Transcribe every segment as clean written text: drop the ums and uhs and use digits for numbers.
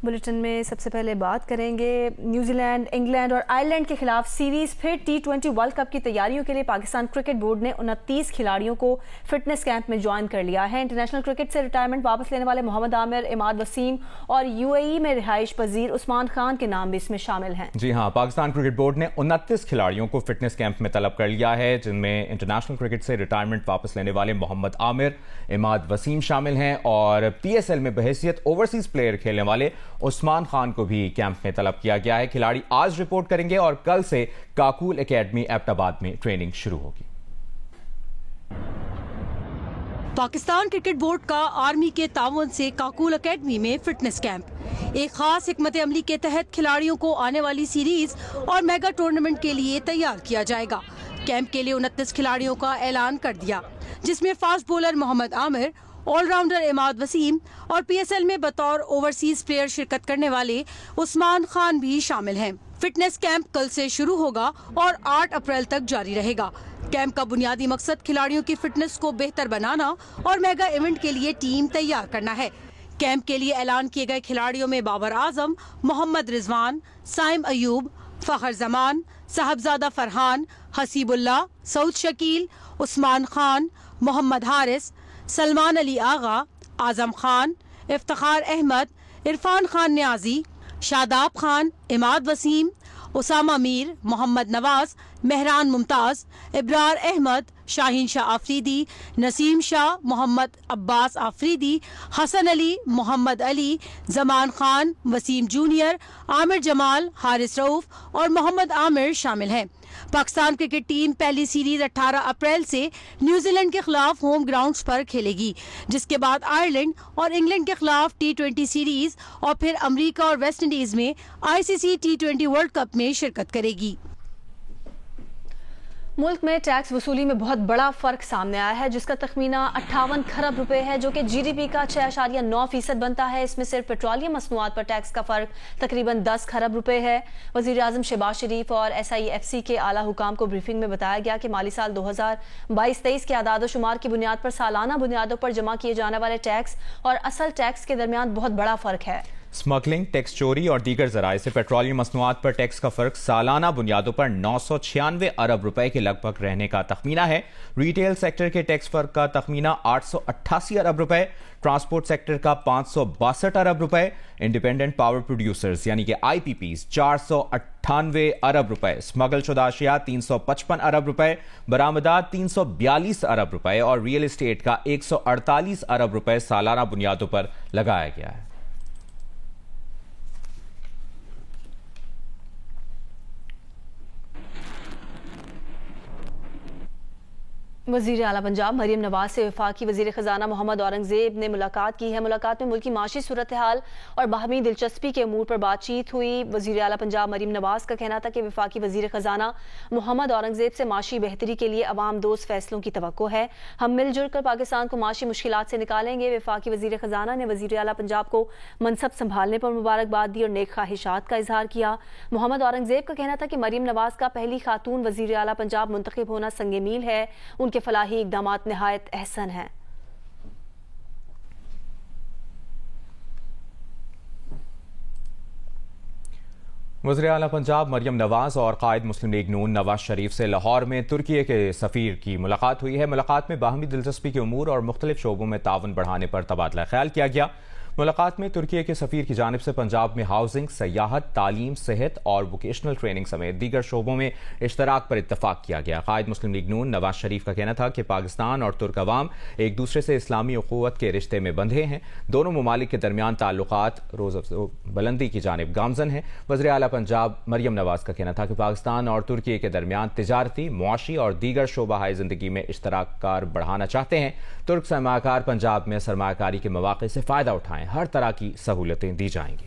Bulletin میں سب سے پہلے بات کریں گے نیوزی لینڈ، انگلینڈ اور آئرلینڈ کے خلاف سیریز پھر T20 ورلڈ کپ کی تیاریوں کے لیے پاکستان کرکٹ بورڈ نے 29 کھلاڑیوں کو فٹنس کیمپ میں جوائن کر لیا ہے۔ انٹرنیشنل کرکٹ سے ریٹائرمنٹ واپس لینے والے محمد عامر، عماد وسیم اور UAE میں رہائش پذیر عثمان خان کے نام بھی اس میں شامل ہیں۔ جی ہاں، پاکستان کرکٹ بورڈ نے 29 کھلاڑیوں کو فٹنس کیمپ میں طلب کر لیا ہے، جن میں انٹرنیشنل کرکٹ سے ریٹائرمنٹ واپس لینے والے محمد عامر، عماد وسیم شامل ہیں اور PSL میں بحیثیت اوورسیز پلیئر کھیلنے والے عثمان خان کو بھی کیمپ میں طلب کیا گیا ہے۔ کھلاڑی آج رپورٹ کریں گے اور کل سے کاکول اکیڈمی ایبٹ آباد میں ٹریننگ شروع ہوگی۔ پاکستان کرکٹ بورڈ کا آرمی کے تعاون سے کاکول اکیڈمی میں فٹنس کیمپ ایک خاص حکمت عملی کے تحت کھلاڑیوں کو آنے والی سیریز اور میگا ٹورنامنٹ کے لیے تیار کیا جائے گا۔ کیمپ کے لیے 29 کھلاڑیوں کا اعلان کر دیا، جس میں فاسٹ بولر محمد عامر، آل راؤنڈر عماد وسیم اور PSL میں بطور اوورسیز پلیئر شرکت کرنے والے عثمان خان بھی شامل ہیں۔ فٹنس کیمپ کل سے شروع ہوگا اور 8 اپریل تک جاری رہے گا۔ کیمپ کا بنیادی مقصد کھلاڑیوں کی فٹنس کو بہتر بنانا اور میگا ایونٹ کے لیے ٹیم تیار کرنا ہے۔ کیمپ کے لیے اعلان کیے گئے کھلاڑیوں میں بابر اعظم، محمد رضوان، سائم ایوب، فخر زمان، صاحبزادہ فرحان، حسیب اللہ، سعود شکیل، عثمان خان، محمد حارث، سلمان علی آغا، اعظم خان، افتخار احمد، عرفان خان نیازی، شاداب خان، عماد وسیم، اسامہ میر، محمد نواز، مہران ممتاز، ابرار احمد، شاہین شاہ آفریدی، نسیم شاہ، محمد عباس آفریدی، حسن علی، محمد علی، زمان خان، وسیم جونیئر، عامر جمال، حارث رؤوف اور محمد عامر شامل ہیں۔ پاکستان کرکٹ ٹیم پہلی سیریز 18 اپریل سے نیوزی لینڈ کے خلاف ہوم گراؤنڈز پر کھیلے گی، جس کے بعد آئرلینڈ اور انگلینڈ کے خلاف T20 سیریز اور پھر امریکہ اور ویسٹ انڈیز میں ICC T20 ورلڈ کپ میں شرکت کرے گی۔ ملک میں ٹیکس وصولی میں بہت بڑا فرق سامنے آیا ہے، جس کا تخمینہ 58 کھرب روپے ہے، جو کہ GDP کا 6.9% بنتا ہے۔ اس میں صرف پیٹرولیم مصنوعات پر ٹیکس کا فرق تقریباً 10 کھرب روپے ہے۔ وزیر اعظم شہباز شریف اور SIFC کے اعلیٰ حکام کو بریفنگ میں بتایا گیا کہ مالی سال 2022-23 کے اعداد و شمار کی بنیاد پر سالانہ بنیادوں پر جمع کیے جانے والے ٹیکس اور اصل ٹیکس کے درمیان بہت بڑا فرق ہے۔ اسمگلنگ، ٹیکس چوری اور دیگر ذرائع سے پیٹرولیم مصنوعات پر ٹیکس کا فرق سالانہ بنیادوں پر 996 ارب روپے کے لگ بھگ رہنے کا تخمینہ ہے۔ ریٹیل سیکٹر کے ٹیکس فرق کا تخمینہ 888 ارب روپے، ٹرانسپورٹ سیکٹر کا 562 ارب روپے، انڈیپینڈنٹ پاور پروڈیوسرز یعنی کہ IPPs 498 ارب روپے، اسمگل شدہ اشیاء 355 ارب روپے، برآمدات 342 ارب روپے اور ریئل اسٹیٹ کا 148 ارب روپے سالانہ بنیادوں پر لگایا گیا ہے۔ وزیر اعلیٰ پنجاب مریم نواز سے وفاقی وزیر خزانہ محمد اورنگزیب نے ملاقات کی ہے۔ ملاقات میں ملکی معاشی صورتحال اور باہمی دلچسپی کے امور پر بات چیت ہوئی۔ وزیر اعلیٰ پنجاب مریم نواز کا کہنا تھا کہ وفاقی وزیر خزانہ محمد اورنگزیب سے معاشی بہتری کے لیے عوام دوست فیصلوں کی توقع ہے۔ ہم مل جل کر پاکستان کو معاشی مشکلات سے نکالیں گے۔ وفاقی وزیر خزانہ نے وزیر اعلیٰ پنجاب کو منصب سنبھالنے پر مبارکباد دی اور نیک خواہشات کا اظہار کیا۔ محمد اورنگزیب کا کہنا تھا کہ مریم نواز کا پہلی خاتون وزیر اعلیٰ پنجاب منتخب ہونا سنگ میل ہے، ان کے فلاحی اقدامات نہایت احسن ہیں۔ وزیر اعلیٰ پنجاب مریم نواز اور قائد مسلم لیگ نون نواز شریف سے لاہور میں ترکی کے سفیر کی ملاقات ہوئی ہے۔ ملاقات میں باہمی دلچسپی کے امور اور مختلف شعبوں میں تعاون بڑھانے پر تبادلہ خیال کیا گیا۔ ملاقات میں ترکی کے سفیر کی جانب سے پنجاب میں ہاؤسنگ، سیاحت، تعلیم، صحت اور ووکیشنل ٹریننگ سمیت دیگر شعبوں میں اشتراک پر اتفاق کیا گیا۔ قائد مسلم لیگ نون نواز شریف کا کہنا تھا کہ پاکستان اور ترک عوام ایک دوسرے سے اسلامی اخوت کے رشتے میں بندھے ہیں۔ دونوں ممالک کے درمیان تعلقات روز بلندی کی جانب گامزن ہیں۔ وزیر اعلیٰ پنجاب مریم نواز کا کہنا تھا کہ پاکستان اور ترکی کے درمیان تجارتی، معاشی اور دیگر شعبہ زندگی میں اشتراک کار بڑھانا چاہتے ہیں۔ ترک سرمایہ کار پنجاب میں سرمایہ کاری کے مواقع سے فائدہ اٹھائیں، ہر طرح کی سہولتیں دی جائیں گی۔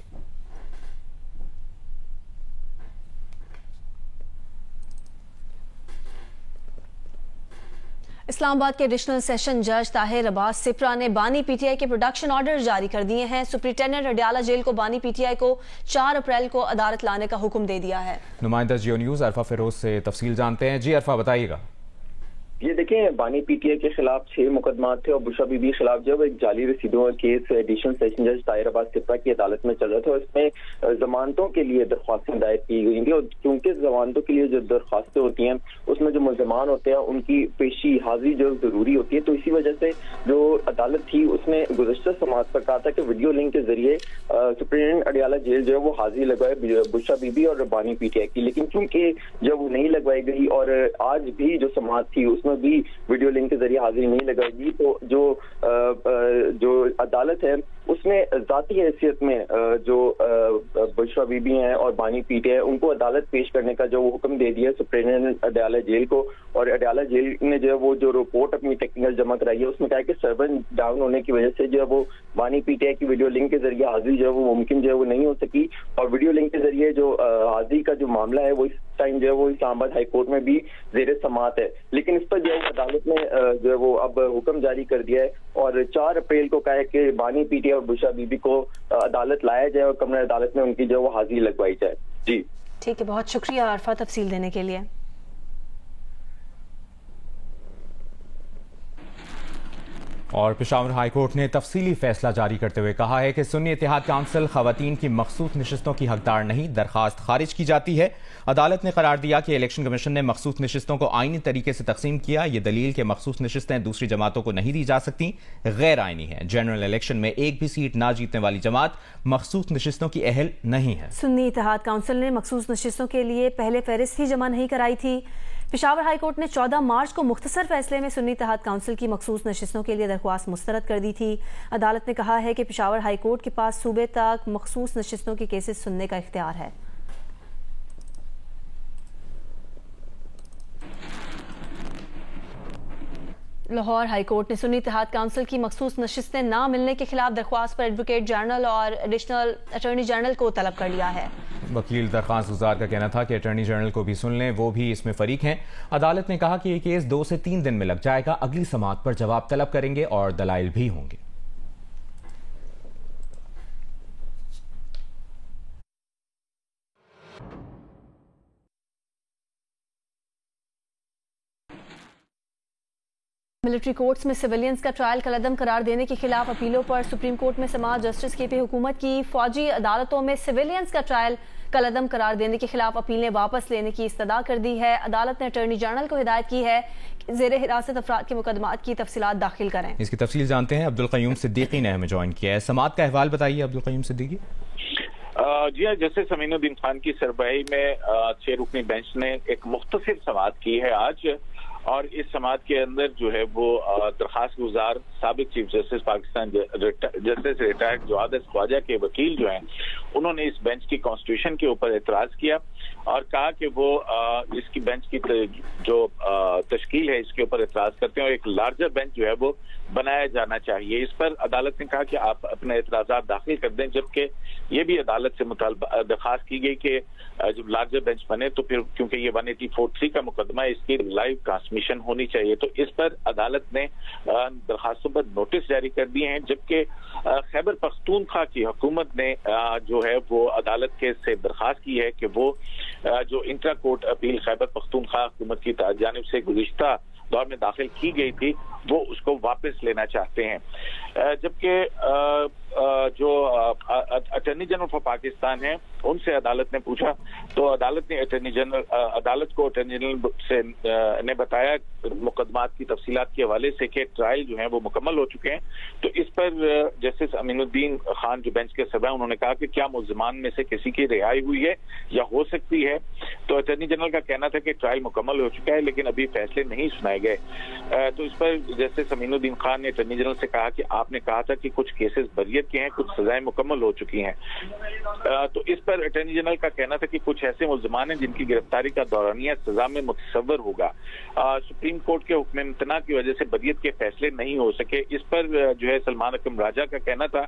اسلام آباد کے ایڈیشنل سیشن جج طاہر عباس سپرا نے بانی PTI کے پروڈکشن آرڈر جاری کر دیے ہیں۔ سپرنٹینڈنٹ اڈیالہ جیل کو بانی PTI کو 4 اپریل کو عدالت لانے کا حکم دے دیا ہے۔ نمائندہ جیو نیوز عرفہ فیروز سے تفصیل جانتے ہیں۔ جی عرفہ، بتائیے گا۔ یہ دیکھیں بانی پی ٹی آئی کے خلاف 6 مقدمات تھے اور بشرا بی بی کے خلاف جب ایک جعلی رسیدوں کا کیس ایڈیشنل سیشن جج طاہر عباس سپرا کی عدالت میں چل رہا تھا اور اس میں ضمانتوں کے لیے درخواستیں دائر کی گئی تھیں اور چونکہ ضمانتوں کے لیے جو درخواستیں ہوتی ہیں اس میں جو ملزمان ہوتے ہیں ان کی پیشی حاضری جو ضروری ہوتی ہے، تو اسی وجہ سے جو عدالت تھی اس نے گزشتہ سماعت پر کہا تھا کہ ویڈیو لنک کے ذریعے سپرنٹینڈنٹ اڈیالہ جیل جو ہے وہ حاضری لگوائے بشرا بی بی اور بانی پی ٹی آئی کی، لیکن چونکہ جب وہ نہیں لگوائی گئی اور آج بھی جو سماعت تھی اس میں بھی ویڈیو لنک کے ذریعے حاضری نہیں لگائی گی، تو جو عدالت ہے اس نے ذاتی حیثیت میں جو بشرا بی بی ہیں اور بانی پی ٹی آئی ان کو عدالت پیش کرنے کا جو حکم دے دیا سپرنٹینڈنٹ اڈیالہ جیل کو، اور اڈیالہ جیل نے جو ہے وہ جو رپورٹ اپنی ٹیکنیکل جمع کرائی ہے اس میں کہا کہ سرور ڈاؤن ہونے کی وجہ سے جو ہے وہ بانی پی ٹی آئی کی ویڈیو لنک کے ذریعے حاضری جو ہے وہ ممکن جو ہے وہ نہیں ہو سکی، اور ویڈیو لنک کے ذریعے جو حاضری کا جو معاملہ ہے وہ اس ٹائم جو ہے وہ اسلام آباد ہائی کورٹ میں بھی زیر سماعت ہے، لیکن اس پر جو ہے عدالت نے جو ہے وہ اب حکم جاری کر دیا ہے اور 4 اپریل کو کہا ہے کہ بانی پی ٹی آئی اور بشرا بی بی کو عدالت لایا جائے اور کمرہ عدالت میں ان کی جو ہے وہ حاضری لگوائی جائے۔ جی ٹھیک ہے، بہت شکریہ عارفہ تفصیل دینے کے لیے۔ اور پشاور ہائی کورٹ نے تفصیلی فیصلہ جاری کرتے ہوئے کہا ہے کہ سنی اتحاد کونسل خواتین کی مخصوص نشستوں کی حقدار نہیں، درخواست خارج کی جاتی ہے۔ عدالت نے قرار دیا کہ الیکشن کمیشن نے مخصوص نشستوں کو آئینی طریقے سے تقسیم کیا، یہ دلیل کہ مخصوص نشستیں دوسری جماعتوں کو نہیں دی جا سکتی غیر آئینی ہے۔ جنرل الیکشن میں ایک بھی سیٹ نہ جیتنے والی جماعت مخصوص نشستوں کی اہل نہیں ہے۔ سنی اتحاد کونسل نے مخصوص نشستوں کے لیے پہلے فہرست ہی جمع نہیں کرائی تھی۔ پشاور ہائی کورٹ نے 14 مارچ کو مختصر فیصلے میں سنی اتحاد کونسل کی مخصوص نشستوں کے لیے درخواست مسترد کر دی تھی۔ عدالت نے کہا ہے کہ پشاور ہائی کورٹ کے پاس صوبے تک مخصوص نشستوں کے کیسز سننے کا اختیار ہے۔ لاہور ہائی کورٹ نے سنی اتحاد کونسل کی مخصوص نشستیں نہ ملنے کے خلاف درخواست پر ایڈوکیٹ جنرل اور ایڈیشنل اٹارنی جنرل کو طلب کر لیا ہے۔ وکیل درخواست گزار کا کہنا تھا کہ اٹارنی جنرل کو بھی سن لیں، وہ بھی اس میں فریق ہیں۔ عدالت نے کہا کہ یہ کیس 2 سے 3 دن میں لگ جائے گا، اگلی سماعت پر جواب طلب کریں گے اور دلائل بھی ہوں گے۔ ملٹری کورٹس میں سویلینز کا ٹرائل کالعدم قرار دینے کے خلاف اپیلوں پر سپریم کورٹ میں سماعت۔ جسٹس کے پی حکومت کی فوجی عدالتوں میں سویلینز کا ٹرائل کالعدم قرار دینے کے خلاف اپیلیں واپس لینے کی استدعا کر دی ہے۔ عدالت نے اٹارنی جنرل کو ہدایت کی ہے کہ زیر حراست افراد کے مقدمات کی تفصیلات داخل کریں۔ اس کی تفصیل جانتے ہیں، عبدالقیوم صدیقی نے ہمیں جوائن کیا ہے۔ سماعت کا احوال بتائیے عبدالقیوم صدیقی۔ جی ہاں، جسٹس امین الدین خان کی سربراہی میں 6 رکنی بینچ نے ایک مختصر سماعت کی ہے آج، اور اس سماعت کے اندر جو ہے وہ درخواست گزار سابق chief justice Pakistan justice retired Jawad S Khawaja کے وکیل جو ہیں انہوں نے اس بینچ کی کانسٹیٹیوشن کے اوپر اعتراض کیا اور کہا کہ وہ اس کی بینچ کی جو تشکیل ہے اس کے اوپر اعتراض کرتے ہیں اور ایک لارجر بینچ جو ہے وہ بنایا جانا چاہیے۔ اس پر عدالت نے کہا کہ آپ اپنے اعتراضات داخل کر دیں، جبکہ یہ بھی عدالت سے مطالبہ درخواست کی گئی کہ جب لارجر بینچ بنے تو پھر کیونکہ یہ 184(3) کا مقدمہ ہے، اس کی لائیو ٹرانسمیشن ہونی چاہیے، تو اس پر عدالت نے درخواستوں پر نوٹس جاری کر دیے ہیں، جبکہ خیبر پختونخوا کی حکومت نے جو ہے وہ عدالت کے سے درخواست کی ہے کہ وہ جو intra court appeal Khyber Pakhtunkhwa حکومت کی جانب سے گزشتہ دور میں داخل کی گئی تھی وہ اس کو واپس لینا چاہتے ہیں، جبکہ جو اٹارنی جنرل فار پاکستان ہیں ان سے عدالت نے پوچھا تو عدالت نے عدالت کو اٹارنی جنرل سے نے بتایا مقدمات کی تفصیلات کے حوالے سے کہ ٹرائل جو ہیں وہ مکمل ہو چکے ہیں، تو اس پر جسٹس امین الدین خان جو بینچ کے سربراہ انہوں نے کہا کہ کیا ملزمان میں سے کسی کی رہائی ہوئی ہے یا ہو سکتی ہے، تو اٹارنی جنرل کا کہنا تھا کہ ٹرائل مکمل ہو چکا ہے لیکن ابھی فیصلے نہیں سنائے گئے، تو اس پر جسٹس امین الدین خان نے اٹارنی جنرل سے کہا کہ آپ نے کہا تھا کہ کچھ کیسز بریت کے ہیں، کچھ سزائیں مکمل ہو چکی ہیں، تو اس پر اٹارنی جنرل کا کہنا تھا کہ کچھ ایسے ملزمان ہیں جن کی گرفتاری کا دورانیہ سزا میں متصور ہوگا، سپریم کورٹ کے حکم امتناع کی وجہ سے بریت کے فیصلے نہیں ہو سکے۔ اس پر جو ہے سلمان اکرم راجہ کا کہنا تھا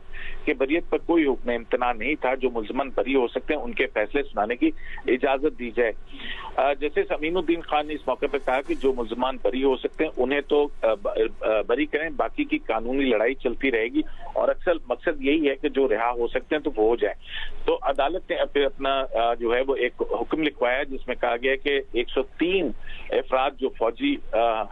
کہ بریت پر کوئی حکم امتناع نہیں تھا، جو ملزمان بری ہو سکتے ہیں ان کے فیصلے سنانے کی اجازت دی جائے۔ جسٹس امین الدین خان نے اس موقع پر کہا کہ جو ملزمان بری ہو سکتے ہیں انہیں تو بری کریں، باقی کی قانونی لڑائی چلتی رہے گی اور اکثر مقصد یہی ہے کہ جو رہا ہو سکتے ہیں تو وہ ہو جائیں۔ تو عدالت نے پھر اپنا جو ہے وہ ایک حکم لکھوایا جس میں کہا گیا کہ 103 افراد جو فوجی